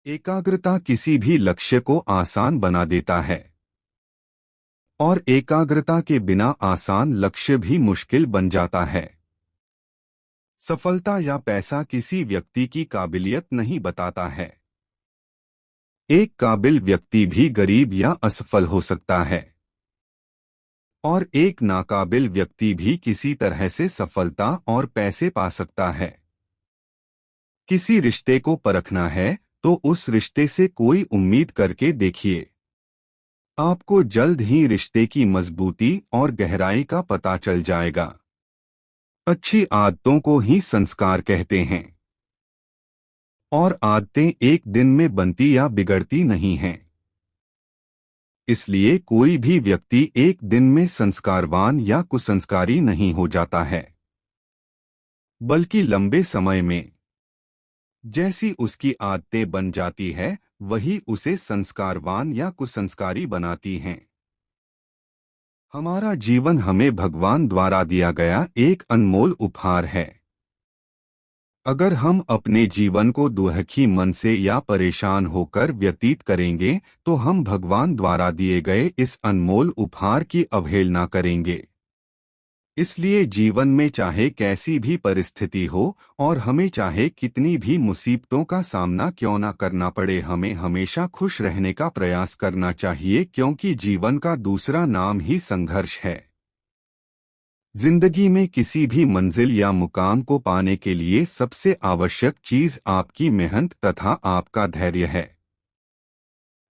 एकाग्रता किसी भी लक्ष्य को आसान बना देता है और एकाग्रता के बिना आसान लक्ष्य भी मुश्किल बन जाता है। सफलता या पैसा किसी व्यक्ति की काबिलियत नहीं बताता है। एक काबिल व्यक्ति भी गरीब या असफल हो सकता है और एक नाकाबिल व्यक्ति भी किसी तरह से सफलता और पैसे पा सकता है। किसी रिश्ते को परखना है तो उस रिश्ते से कोई उम्मीद करके देखिए। आपको जल्द ही रिश्ते की मजबूती और गहराई का पता चल जाएगा। अच्छी आदतों को ही संस्कार कहते हैं और आदतें एक दिन में बनती या बिगड़ती नहीं हैं। इसलिए कोई भी व्यक्ति एक दिन में संस्कारवान या कुसंस्कारी नहीं हो जाता है, बल्कि लंबे समय में। जैसी उसकी आदतें बन जाती है वही उसे संस्कारवान या कुसंस्कारी बनाती हैं। हमारा जीवन हमें भगवान द्वारा दिया गया एक अनमोल उपहार है। अगर हम अपने जीवन को दुखी मन से या परेशान होकर व्यतीत करेंगे तो हम भगवान द्वारा दिए गए इस अनमोल उपहार की अवहेलना करेंगे। इसलिए जीवन में चाहे कैसी भी परिस्थिति हो और हमें चाहे कितनी भी मुसीबतों का सामना क्यों न करना पड़े, हमें हमेशा खुश रहने का प्रयास करना चाहिए, क्योंकि जीवन का दूसरा नाम ही संघर्ष है। जिंदगी में किसी भी मंजिल या मुकाम को पाने के लिए सबसे आवश्यक चीज आपकी मेहनत तथा आपका धैर्य है।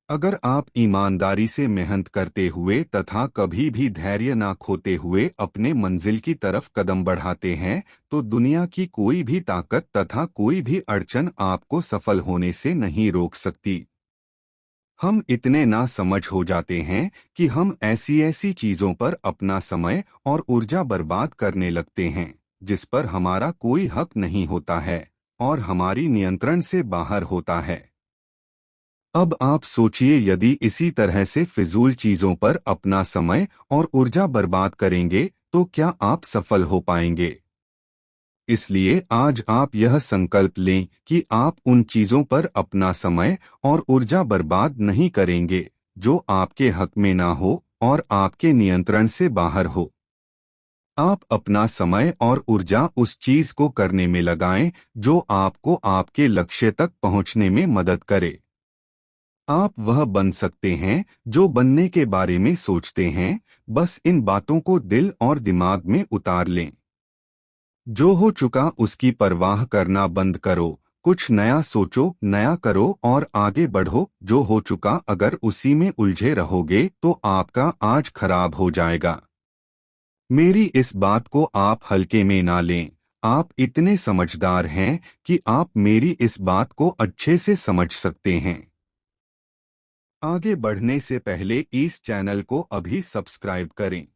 अगर आप ईमानदारी से मेहनत करते हुए तथा कभी भी धैर्य ना खोते हुए अपने मंजिल की तरफ कदम बढ़ाते हैं तो दुनिया की कोई भी ताकत तथा कोई भी अड़चन आपको सफल होने से नहीं रोक सकती। हम इतने ना समझ हो जाते हैं कि हम ऐसी ऐसी चीजों पर अपना समय और ऊर्जा बर्बाद करने लगते हैं जिस पर हमारा कोई हक नहीं होता है और हमारी नियंत्रण से बाहर होता है। अब आप सोचिए, यदि इसी तरह से फिजूल चीजों पर अपना समय और ऊर्जा बर्बाद करेंगे तो क्या आप सफल हो पाएंगे? इसलिए आज आप यह संकल्प लें कि आप उन चीजों पर अपना समय और ऊर्जा बर्बाद नहीं करेंगे जो आपके हक में ना हो और आपके नियंत्रण से बाहर हो। आप अपना समय और ऊर्जा उस चीज को करने में लगाएं जो आपको आपके लक्ष्य तक पहुंचने में मदद करे। आप वह बन सकते हैं जो बनने के बारे में सोचते हैं, बस इन बातों को दिल और दिमाग में उतार लें। जो हो चुका उसकी परवाह करना बंद करो, कुछ नया सोचो, नया करो और आगे बढ़ो। जो हो चुका अगर उसी में उलझे रहोगे तो आपका आज खराब हो जाएगा। मेरी इस बात को आप हल्के में ना लें। आप इतने समझदार हैं कि आप मेरी इस बात को अच्छे से समझ सकते हैं। आगे बढ़ने से पहले इस चैनल को अभी सब्सक्राइब करें।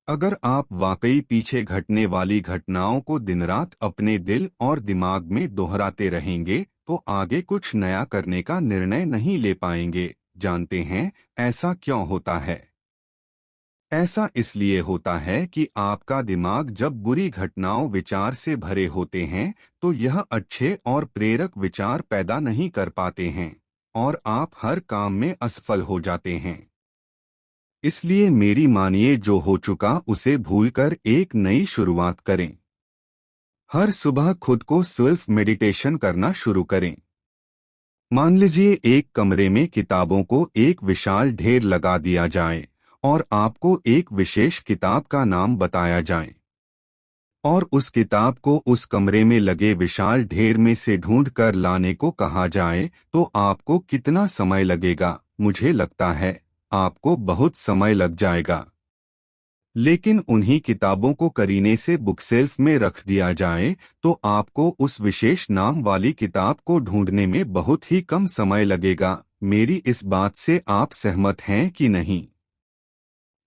अगर आप वाकई पीछे घटने वाली घटनाओं को दिनरात अपने दिल और दिमाग में दोहराते रहेंगे तो आगे कुछ नया करने का निर्णय नहीं ले पाएंगे। जानते हैं ऐसा क्यों होता है? ऐसा इसलिए होता है कि आपका दिमाग जब बुरी घटनाओं विचार से भरे होते हैं तो यह अच्छे और प्रेरक विचार पैदा नहीं कर पाते हैं और आप हर काम में असफल हो जाते हैं। इसलिए मेरी मानिए, जो हो चुका उसे भूलकर एक नई शुरुआत करें। हर सुबह खुद को सेल्फ मेडिटेशन करना शुरू करें। मान लीजिए एक कमरे में किताबों को एक विशाल ढेर लगा दिया जाए और आपको एक विशेष किताब का नाम बताया जाए और उस किताब को उस कमरे में लगे विशाल ढेर में से ढूंढ कर लाने को कहा जाए तो आपको कितना समय लगेगा? मुझे लगता है आपको बहुत समय लग जाएगा। लेकिन उन्हीं किताबों को करीने से बुकशेल्फ में रख दिया जाए तो आपको उस विशेष नाम वाली किताब को ढूंढने में बहुत ही कम समय लगेगा। मेरी इस बात से आप सहमत हैं कि नहीं?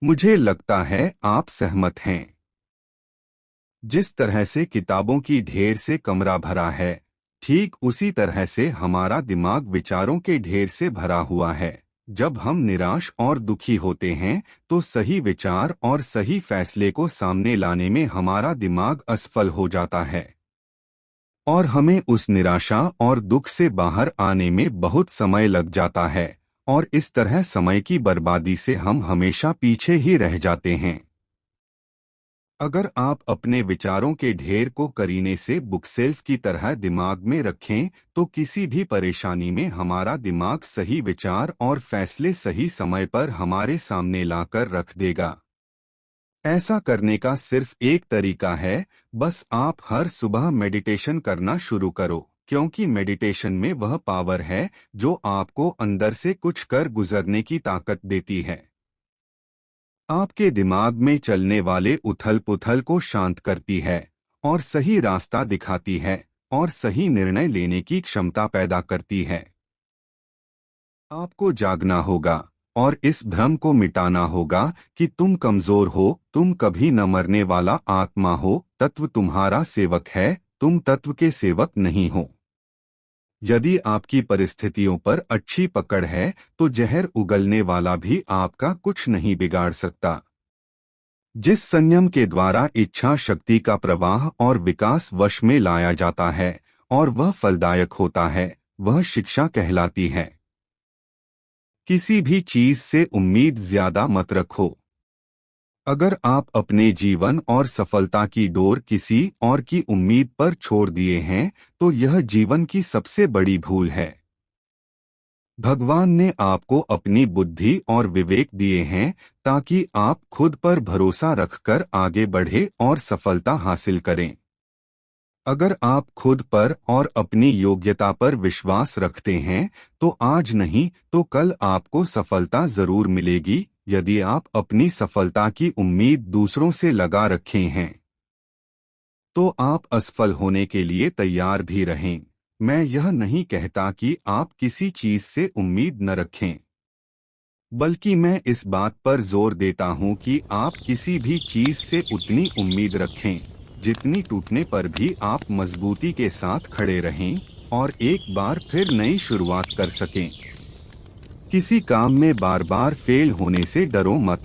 मुझे लगता है आप सहमत हैं। जिस तरह से किताबों की ढेर से कमरा भरा है, ठीक उसी तरह से हमारा दिमाग विचारों के ढेर से भरा हुआ है। जब हम निराश और दुखी होते हैं तो सही विचार और सही फैसले को सामने लाने में हमारा दिमाग असफल हो जाता है और हमें उस निराशा और दुख से बाहर आने में बहुत समय लग जाता है और इस तरह समय की बर्बादी से हम हमेशा पीछे ही रह जाते हैं। अगर आप अपने विचारों के ढेर को करीने से बुकसेल्फ की तरह दिमाग में रखें तो किसी भी परेशानी में हमारा दिमाग सही विचार और फैसले सही समय पर हमारे सामने लाकर रख देगा। ऐसा करने का सिर्फ एक तरीका है, बस आप हर सुबह मेडिटेशन करना शुरू करो, क्योंकि मेडिटेशन में वह पावर है जो आपको अंदर से कुछ कर गुजरने की ताकत देती है। आपके दिमाग में चलने वाले उथल पुथल को शांत करती है और सही रास्ता दिखाती है और सही निर्णय लेने की क्षमता पैदा करती है। आपको जागना होगा और इस भ्रम को मिटाना होगा कि तुम कमजोर हो, तुम कभी न मरने वाला आत्मा हो, तत्व तुम्हारा सेवक है, तुम तत्व के सेवक नहीं हो। यदि आपकी परिस्थितियों पर अच्छी पकड़ है तो जहर उगलने वाला भी आपका कुछ नहीं बिगाड़ सकता। जिस संयम के द्वारा इच्छा शक्ति का प्रवाह और विकास वश में लाया जाता है और वह फलदायक होता है, वह शिक्षा कहलाती है। किसी भी चीज से उम्मीद ज्यादा मत रखो। अगर आप अपने जीवन और सफलता की डोर किसी और की उम्मीद पर छोड़ दिए हैं तो यह जीवन की सबसे बड़ी भूल है। भगवान ने आपको अपनी बुद्धि और विवेक दिए हैं ताकि आप खुद पर भरोसा रखकर आगे बढ़े और सफलता हासिल करें। अगर आप खुद पर और अपनी योग्यता पर विश्वास रखते हैं तो आज नहीं तो कल आपको सफलता जरूर मिलेगी। यदि आप अपनी सफलता की उम्मीद दूसरों से लगा रखे हैं तो आप असफल होने के लिए तैयार भी रहें। मैं यह नहीं कहता कि आप किसी चीज से उम्मीद न रखें, बल्कि मैं इस बात पर जोर देता हूं कि आप किसी भी चीज से उतनी उम्मीद रखें जितनी टूटने पर भी आप मजबूती के साथ खड़े रहें और एक बार फिर नई शुरुआत कर सकें। किसी काम में बार बार फेल होने से डरो मत।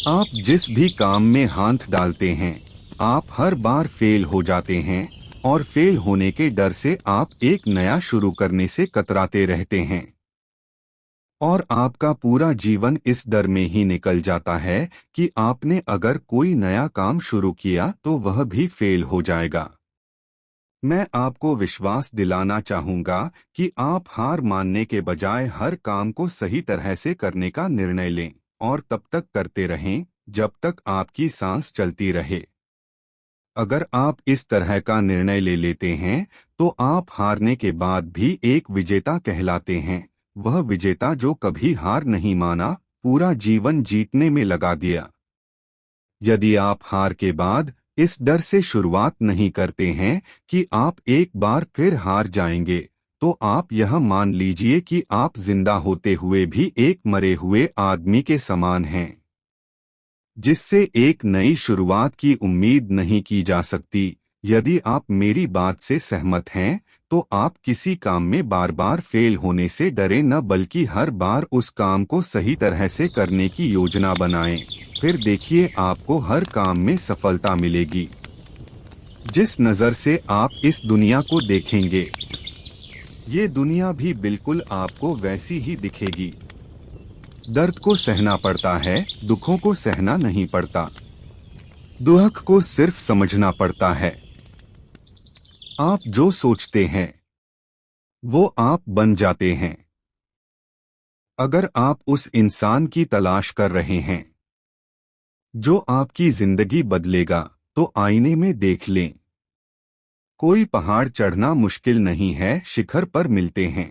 आप जिस भी काम में हाथ डालते हैं आप हर बार फेल हो जाते हैं और फेल होने के डर से आप एक नया शुरू करने से कतराते रहते हैं और आपका पूरा जीवन इस डर में ही निकल जाता है कि आपने अगर कोई नया काम शुरू किया तो वह भी फेल हो जाएगा। मैं आपको विश्वास दिलाना चाहूंगा कि आप हार मानने के बजाय हर काम को सही तरह से करने का निर्णय लें और तब तक करते रहें जब तक आपकी सांस चलती रहे। अगर आप इस तरह का निर्णय ले लेते हैं तो आप हारने के बाद भी एक विजेता कहलाते हैं, वह विजेता जो कभी हार नहीं माना, पूरा जीवन जीतने में लगा दिया। यदि आप हार के बाद इस डर से शुरुआत नहीं करते हैं कि आप एक बार फिर हार जाएंगे तो आप यह मान लीजिए कि आप जिंदा होते हुए भी एक मरे हुए आदमी के समान हैं, जिससे एक नई शुरुआत की उम्मीद नहीं की जा सकती। यदि आप मेरी बात से सहमत हैं तो आप किसी काम में बार बार फेल होने से डरे न, बल्कि हर बार उस काम को सही तरह से करने की योजना बनाएं। फिर देखिए आपको हर काम में सफलता मिलेगी। जिस नज़र से आप इस दुनिया को देखेंगे ये दुनिया भी बिल्कुल आपको वैसी ही दिखेगी। दर्द को सहना पड़ता है, दुखों को सहना नहीं पड़ता। दुख को सिर्फ समझना पड़ता है। आप जो सोचते हैं वो आप बन जाते हैं। अगर आप उस इंसान की तलाश कर रहे हैं जो आपकी जिंदगी बदलेगा तो आईने में देख लें। कोई पहाड़ चढ़ना मुश्किल नहीं है, शिखर पर मिलते हैं।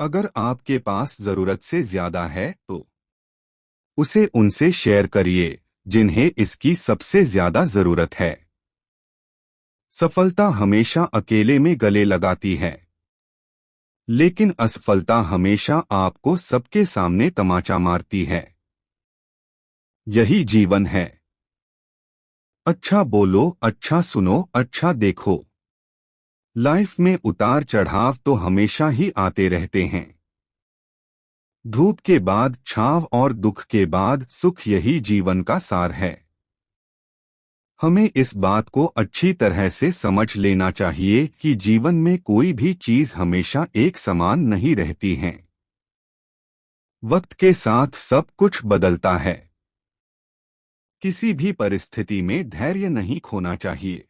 अगर आपके पास जरूरत से ज्यादा है तो उसे उनसे शेयर करिए जिन्हें इसकी सबसे ज्यादा जरूरत है। सफलता हमेशा अकेले में गले लगाती है, लेकिन असफलता हमेशा आपको सबके सामने तमाचा मारती है। यही जीवन है। अच्छा बोलो, अच्छा सुनो, अच्छा देखो। लाइफ में उतार चढ़ाव तो हमेशा ही आते रहते हैं। धूप के बाद छांव और दुख के बाद सुख, यही जीवन का सार है। हमें इस बात को अच्छी तरह से समझ लेना चाहिए कि जीवन में कोई भी चीज हमेशा एक समान नहीं रहती है। वक्त के साथ सब कुछ बदलता है। किसी भी परिस्थिति में धैर्य नहीं खोना चाहिए,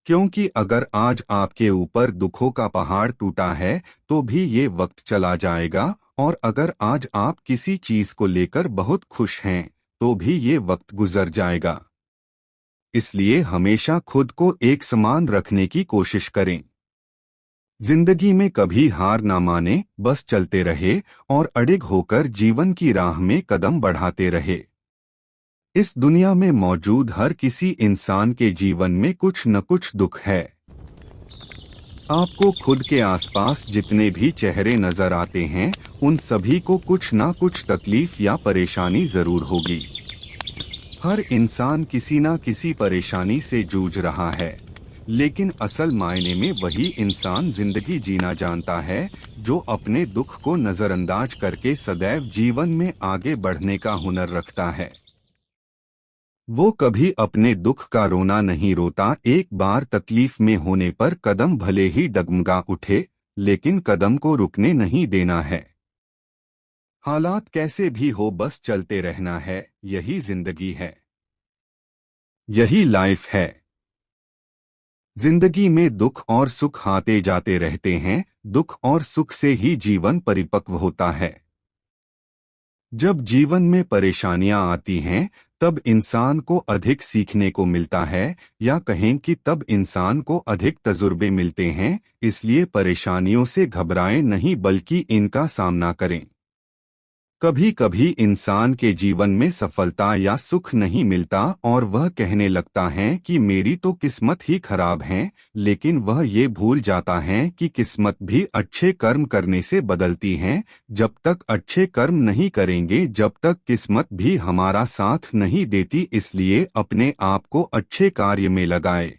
क्योंकि अगर आज आपके ऊपर दुखों का पहाड़ टूटा है तो भी ये वक्त चला जाएगा, और अगर आज आप किसी चीज को लेकर बहुत खुश हैं तो भी ये वक्त गुजर जाएगा। इसलिए हमेशा खुद को एक समान रखने की कोशिश करें। जिंदगी में कभी हार ना माने, बस चलते रहे और अडिग होकर जीवन की राह में कदम बढ़ाते रहे। इस दुनिया में मौजूद हर किसी इंसान के जीवन में कुछ न कुछ दुख है। आपको खुद के आसपास जितने भी चेहरे नजर आते हैं उन सभी को कुछ ना कुछ तकलीफ या परेशानी जरूर होगी। हर इंसान किसी ना किसी परेशानी से जूझ रहा है, लेकिन असल मायने में वही इंसान जिंदगी जीना जानता है जो अपने दुख को नजरअंदाज करके सदैव जीवन में आगे बढ़ने का हुनर रखता है। वो कभी अपने दुख का रोना नहीं रोता। एक बार तकलीफ में होने पर कदम भले ही डगमगा उठे, लेकिन कदम को रुकने नहीं देना है। हालात कैसे भी हो बस चलते रहना है, यही जिंदगी है, यही लाइफ है। जिंदगी में दुख और सुख आते जाते रहते हैं। दुख और सुख से ही जीवन परिपक्व होता है। जब जीवन में परेशानियां आती हैं तब इंसान को अधिक सीखने को मिलता है, या कहें कि तब इंसान को अधिक तजुर्बे मिलते हैं। इसलिए परेशानियों से घबराएं नहीं, बल्कि इनका सामना करें। कभी कभी इंसान के जीवन में सफलता या सुख नहीं मिलता और वह कहने लगता है कि मेरी तो किस्मत ही खराब है, लेकिन वह ये भूल जाता है कि किस्मत भी अच्छे कर्म करने से बदलती है। जब तक अच्छे कर्म नहीं करेंगे, जब तक किस्मत भी हमारा साथ नहीं देती। इसलिए अपने आप को अच्छे कार्य में लगाए।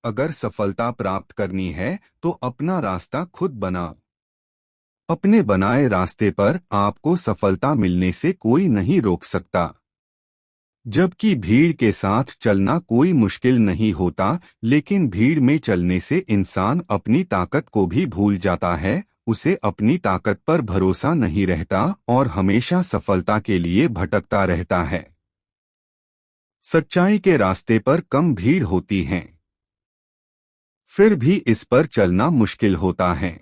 अगर सफलता प्राप्त करनी है तो अपना रास्ता खुद बनाओ। अपने बनाए रास्ते पर आपको सफलता मिलने से कोई नहीं रोक सकता। जबकि भीड़ के साथ चलना कोई मुश्किल नहीं होता, लेकिन भीड़ में चलने से इंसान अपनी ताकत को भी भूल जाता है। उसे अपनी ताकत पर भरोसा नहीं रहता और हमेशा सफलता के लिए भटकता रहता है। सच्चाई के रास्ते पर कम भीड़ होती है, फिर भी इस पर चलना मुश्किल होता है।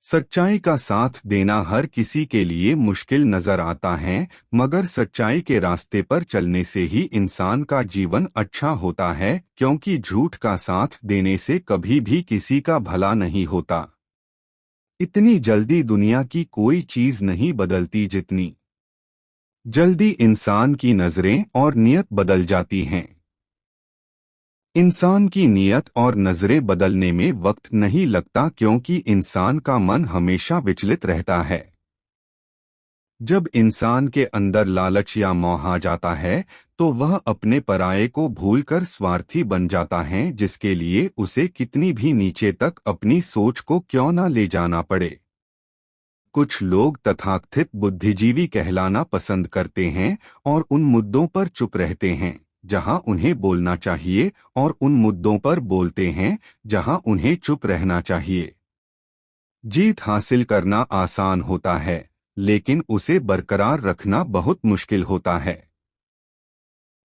सच्चाई का साथ देना हर किसी के लिए मुश्किल नजर आता है, मगर सच्चाई के रास्ते पर चलने से ही इंसान का जीवन अच्छा होता है, क्योंकि झूठ का साथ देने से कभी भी किसी का भला नहीं होता। इतनी जल्दी दुनिया की कोई चीज नहीं बदलती जितनी जल्दी इंसान की नजरें और नियत बदल जाती हैं। इंसान की नियत और नजरें बदलने में वक्त नहीं लगता, क्योंकि इंसान का मन हमेशा विचलित रहता है। जब इंसान के अंदर लालच या मोह आ जाता है तो वह अपने पराये को भूलकर स्वार्थी बन जाता है, जिसके लिए उसे कितनी भी नीचे तक अपनी सोच को क्यों न ले जाना पड़े। कुछ लोग तथाकथित बुद्धिजीवी कहलाना पसंद करते हैं और उन मुद्दों पर चुप रहते हैं जहां उन्हें बोलना चाहिए, और उन मुद्दों पर बोलते हैं जहां उन्हें चुप रहना चाहिए। जीत हासिल करना आसान होता है, लेकिन उसे बरकरार रखना बहुत मुश्किल होता है।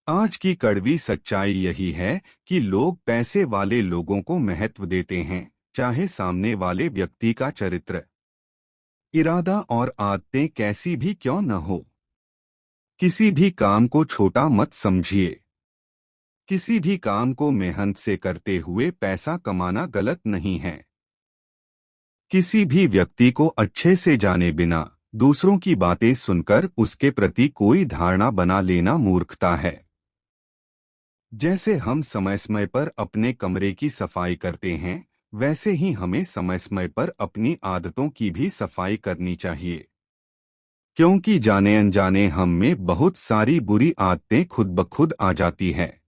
आज की कड़वी सच्चाई यही है कि लोग पैसे वाले लोगों को महत्व देते हैं, चाहे सामने वाले व्यक्ति का चरित्र, इरादा और आदतें कैसी भी क्यों न हो। किसी भी काम को छोटा मत समझिए। किसी भी काम को मेहनत से करते हुए पैसा कमाना गलत नहीं है। किसी भी व्यक्ति को अच्छे से जाने बिना दूसरों की बातें सुनकर उसके प्रति कोई धारणा बना लेना मूर्खता है। जैसे हम समय समय पर अपने कमरे की सफाई करते हैं, वैसे ही हमें समय समय पर अपनी आदतों की भी सफाई करनी चाहिए, क्योंकि जाने अनजाने हम में बहुत सारी बुरी आदतें खुद ब खुद आ जाती है।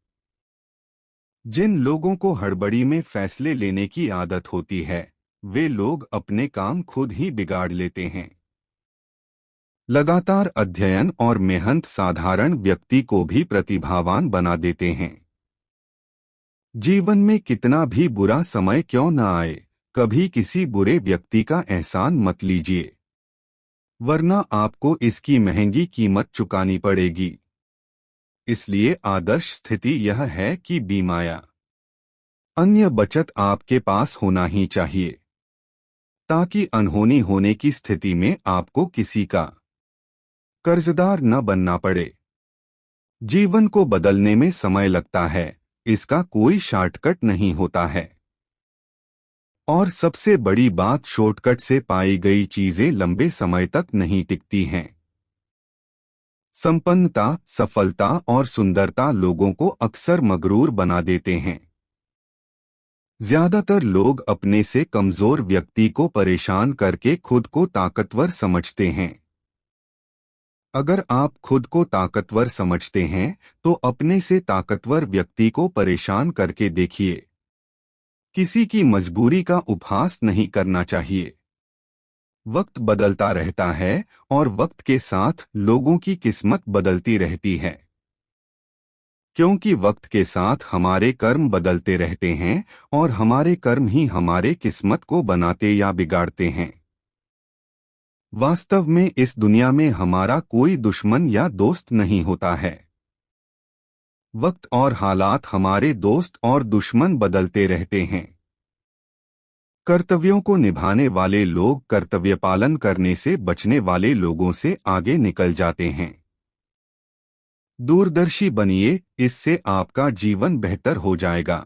जिन लोगों को हड़बड़ी में फैसले लेने की आदत होती है, वे लोग अपने काम खुद ही बिगाड़ लेते हैं। लगातार अध्ययन और मेहनत साधारण व्यक्ति को भी प्रतिभावान बना देते हैं। जीवन में कितना भी बुरा समय क्यों न आए, कभी किसी बुरे व्यक्ति का एहसान मत लीजिए, वरना आपको इसकी महंगी कीमत चुकानी पड़ेगी। इसलिए आदर्श स्थिति यह है कि बीमाया अन्य बचत आपके पास होना ही चाहिए, ताकि अनहोनी होने की स्थिति में आपको किसी का कर्जदार न बनना पड़े। जीवन को बदलने में समय लगता है, इसका कोई शॉर्टकट नहीं होता है। और सबसे बड़ी बात, शॉर्टकट से पाई गई चीजें लंबे समय तक नहीं टिकती हैं। संपन्नता, सफलता और सुंदरता लोगों को अक्सर मगरूर बना देते हैं। ज्यादातर लोग अपने से कमजोर व्यक्ति को परेशान करके खुद को ताकतवर समझते हैं। अगर आप खुद को ताकतवर समझते हैं, तो अपने से ताकतवर व्यक्ति को परेशान करके देखिए। किसी की मजबूरी का उपहास नहीं करना चाहिए। वक्त बदलता रहता है और वक्त के साथ लोगों की किस्मत बदलती रहती है, क्योंकि वक्त के साथ हमारे कर्म बदलते रहते हैं और हमारे कर्म ही हमारे किस्मत को बनाते या बिगाड़ते हैं। वास्तव में इस दुनिया में हमारा कोई दुश्मन या दोस्त नहीं होता है। वक्त और हालात हमारे दोस्त और दुश्मन बदलते रहते हैं। कर्तव्यों को निभाने वाले लोग कर्तव्य पालन करने से बचने वाले लोगों से आगे निकल जाते हैं। दूरदर्शी बनिए, इससे आपका जीवन बेहतर हो जाएगा।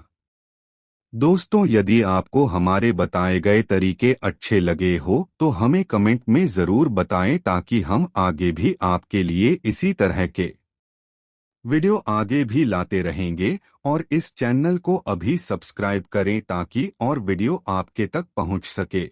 दोस्तों, यदि आपको हमारे बताए गए तरीके अच्छे लगे हो तो हमें कमेंट में ज़रूर बताएं, ताकि हम आगे भी आपके लिए इसी तरह के वीडियो आगे भी लाते रहेंगे। और इस चैनल को अभी सब्सक्राइब करें ताकि और वीडियो आपके तक पहुंच सके।